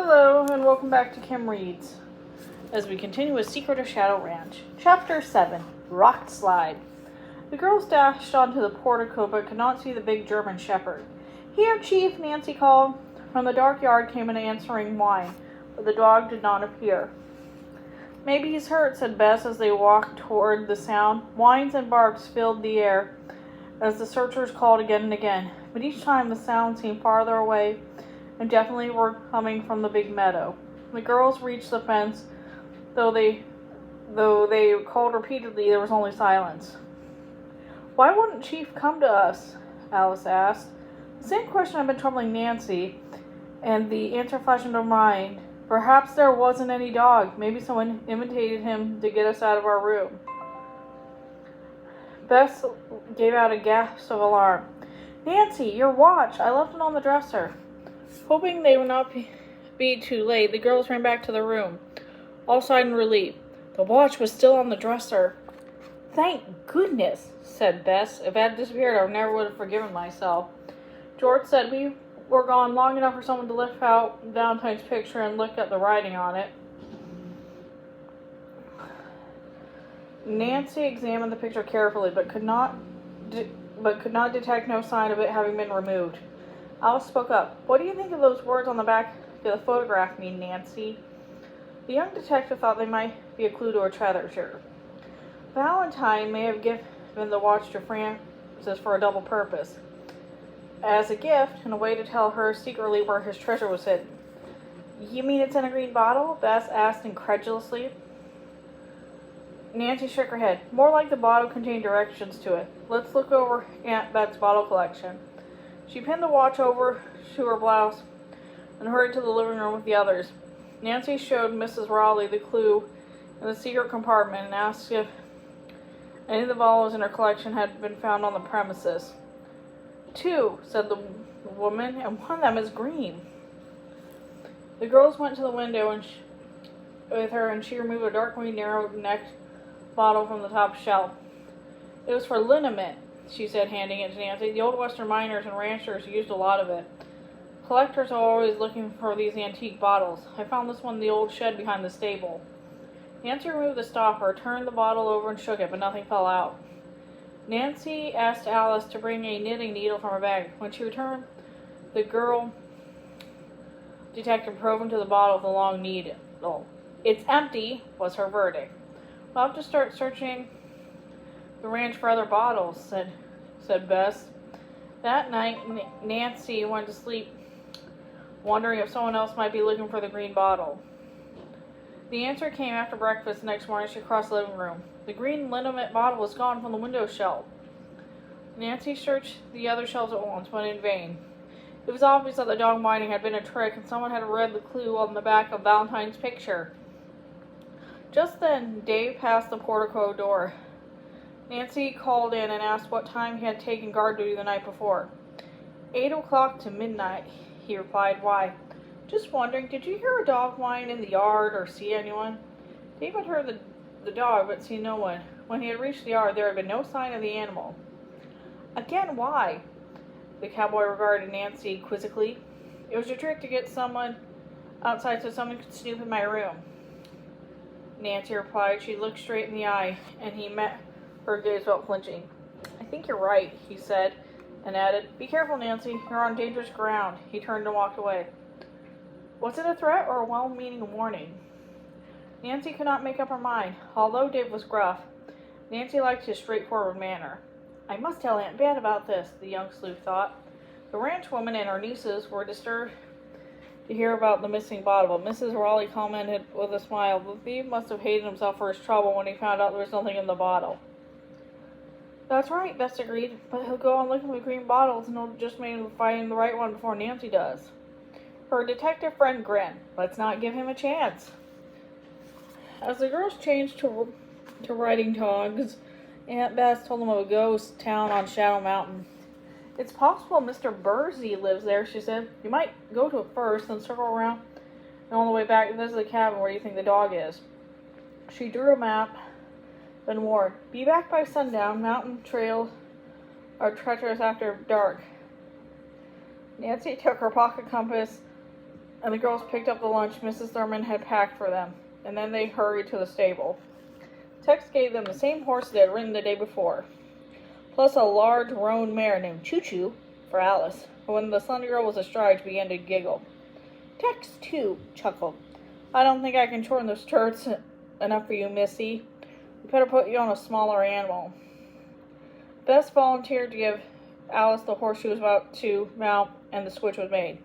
Hello, and welcome back to Kim Reads, as we continue with Secret of Shadow Ranch. Chapter 7, Rockslide. The girls dashed onto the portico, but could not see the big German shepherd. "Here, Chief," Nancy called. From the dark yard came an answering whine, but the dog did not appear. "Maybe he's hurt," said Bess as they walked toward the sound. Whines and barks filled the air as the searchers called again and again, but each time the sound seemed farther away and definitely were coming from the big meadow. The girls reached the fence. Though they called repeatedly, there was only silence. "Why wouldn't Chief come to us?" Alice asked. The same question had been troubling Nancy, and the answer flashed into her mind. Perhaps there wasn't any dog. Maybe someone imitated him to get us out of our room. Bess gave out a gasp of alarm. "Nancy, your watch! I left it on the dresser." Hoping they would not be too late, the girls ran back to their room, all sighed in relief. The watch was still on the dresser. "Thank goodness," said Bess. "If it had disappeared, I never would have forgiven myself." George said we were gone long enough for someone to lift out Valentine's picture and look at the writing on it. Nancy examined the picture carefully, but could not detect no sign of it having been removed. Alice spoke up. "What do you think of those words on the back of the photograph mean, Nancy?" The young detective thought they might be a clue to a treasure. Valentine may have given the watch to Francis for a double purpose. As a gift, and a way to tell her secretly where his treasure was hidden. "You mean it's in a green bottle?" Bess asked incredulously. Nancy shook her head. "More like the bottle contained directions to it. Let's look over Aunt Bet's bottle collection." She pinned the watch over to her blouse and hurried to the living room with the others. Nancy showed Mrs. Raleigh the clue in the secret compartment and asked if any of the bottles in her collection had been found on the premises. "Two," said the woman, "and one of them is green." The girls went to the window with her, and she removed a dark green, narrow-necked bottle from the top shelf. "It was for liniment," she said, handing it to Nancy. "The old western miners and ranchers used a lot of it. Collectors are always looking for these antique bottles. I found this one in the old shed behind the stable." Nancy removed the stopper, turned the bottle over and shook it, but nothing fell out. Nancy asked Alice to bring a knitting needle from her bag. When she returned, the girl detective probed into the bottle with a long needle. "It's empty," was her verdict. "We'll have to start searching the ranch for other bottles," said Bess. That night, Nancy went to sleep wondering if someone else might be looking for the green bottle. The answer came after breakfast the next morning. She crossed the living room. The green liniment bottle was gone from the window shelf. Nancy searched the other shelves at once, but in vain. It was obvious that the dog mining had been a trick, and someone had read the clue on the back of Valentine's picture. Just then, Dave passed the portico door. Nancy called in and asked what time he had taken guard duty the night before. 8 o'clock to midnight, he replied. "Why?" "Just wondering, did you hear a dog whine in the yard or see anyone?" Dave had heard the dog, but seen no one. When he had reached the yard, there had been no sign of the animal. "Again, why?" The cowboy regarded Nancy quizzically. "It was a trick to get someone outside so someone could snoop in my room," Nancy replied. She looked straight in the eye, and he met her gaze without flinching. "I think you're right," he said, and added, "Be careful, Nancy. You're on dangerous ground." He turned and walked away. Was it a threat or a well-meaning warning? Nancy could not make up her mind. Although Dave was gruff, Nancy liked his straightforward manner. "I must tell Aunt Bet about this," the young sleuth thought. The ranch woman and her nieces were disturbed to hear about the missing bottle, but Mrs. Raleigh commented with a smile, "The thief must have hated himself for his trouble when he found out there was nothing in the bottle." "That's right," Bess agreed, "but he'll go on looking for green bottles, and he'll just maybe find the right one before Nancy does." Her detective friend grinned. "Let's not give him a chance." As the girls changed to riding togs, Aunt Bess told them of a ghost town on Shadow Mountain. "It's possible Mr. Bursey lives there," she said. "You might go to it first, then circle around, and on the way back visit the cabin where you think the dog is." She drew a map, then warned, "Be back by sundown. Mountain trails are treacherous after dark." Nancy took her pocket compass and the girls picked up the lunch Mrs. Thurman had packed for them, and then they hurried to the stable. Tex gave them the same horse they had ridden the day before, plus a large roan mare named Choo-Choo for Alice. But when the slender girl was astride, she began to giggle. Tex, too, chuckled. I don't think I can shorten the stirrups enough for you, Missy. We better put you on a smaller animal. Bess volunteered to give Alice the horse she was about to mount, and the switch was made.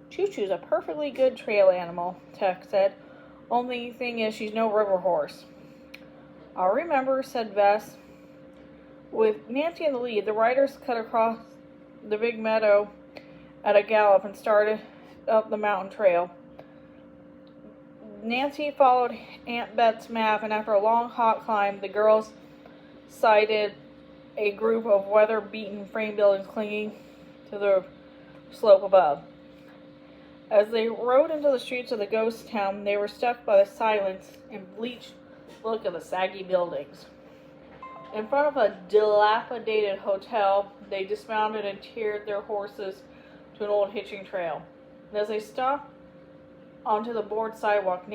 Choo-Choo's a perfectly good trail animal, Tex said. Only thing is she's no river horse. I'll remember, said Bess. With Nancy in the lead, the riders cut across the big meadow at a gallop and started up the mountain trail. Nancy followed Aunt Bet's map, and after a long, hot climb, the girls sighted a group of weather-beaten frame buildings clinging to the slope above. As they rode into the streets of the ghost town, they were struck by the silence and bleached look of the saggy buildings. In front of a dilapidated hotel, they dismounted and teared their horses to an old hitching trail. And as they stopped onto the board sidewalk,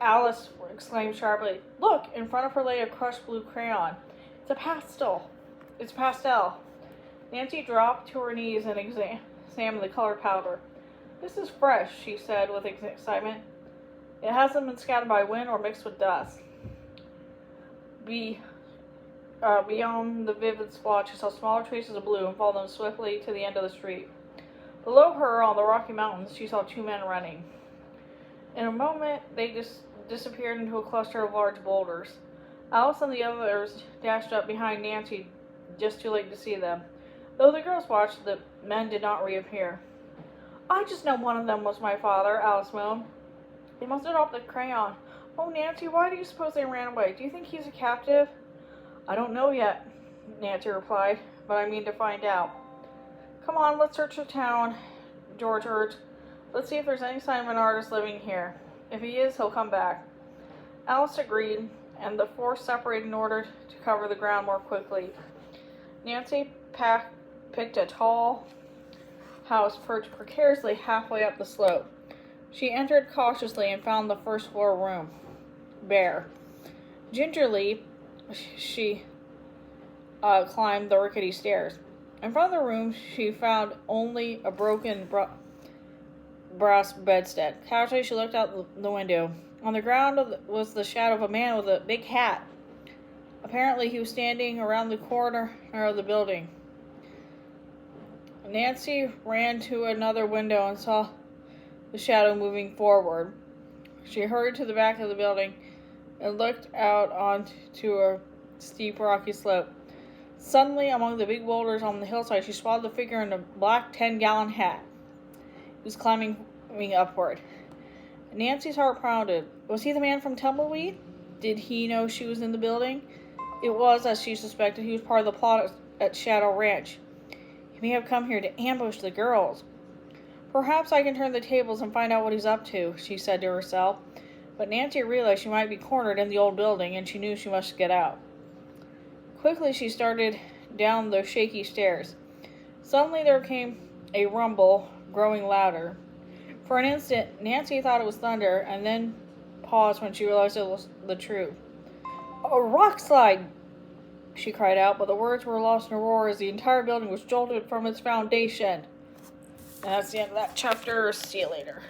Alice exclaimed sharply, Look! In front of her lay a crushed blue crayon. It's a pastel. Nancy dropped to her knees and examined the colored powder. This is fresh, she said with excitement. It hasn't been scattered by wind or mixed with dust. Beyond the vivid splotch, she saw smaller traces of blue and followed them swiftly to the end of the street. Below her, on the Rocky Mountains, she saw two men running. In a moment, they disappeared into a cluster of large boulders. Alice and the others dashed up behind Nancy, just too late to see them. Though the girls watched, the men did not reappear. I just know one of them was my father, Alice moaned. They must have dropped the crayon. Oh, Nancy, why do you suppose they ran away? Do you think he's a captive? I don't know yet, Nancy replied, but I mean to find out. Come on, let's search the town, George urged. Let's see if there's any sign of an artist living here. If he is, he'll come back. Alice agreed, and the four separated in order to cover the ground more quickly. Nancy picked a tall house perched precariously halfway up the slope. She entered cautiously and found the first floor room bare. Gingerly, she climbed the rickety stairs. In front of the room, she found only a broken brass bedstead. Casually, she looked out the window. On the ground was the shadow of a man with a big hat. Apparently, he was standing around the corner of the building. Nancy ran to another window and saw the shadow moving forward. She hurried to the back of the building and looked out onto a steep rocky slope. Suddenly, among the big boulders on the hillside, she spotted the figure in a black 10-gallon hat. He was climbing upward. Nancy's heart pounded. Was he the man from Tumbleweed? Did he know she was in the building? It was, as she suspected, he was part of the plot at Shadow Ranch. He may have come here to ambush the girls. Perhaps I can turn the tables and find out what he's up to, she said to herself. But Nancy realized she might be cornered in the old building, and she knew she must get out. Quickly, she started down the shaky stairs. Suddenly, there came a rumble, growing louder. For an instant, Nancy thought it was thunder, and then paused when she realized it was the truth. A rockslide! She cried out, but the words were lost in a roar as the entire building was jolted from its foundation. And that's the end of that chapter. See you later.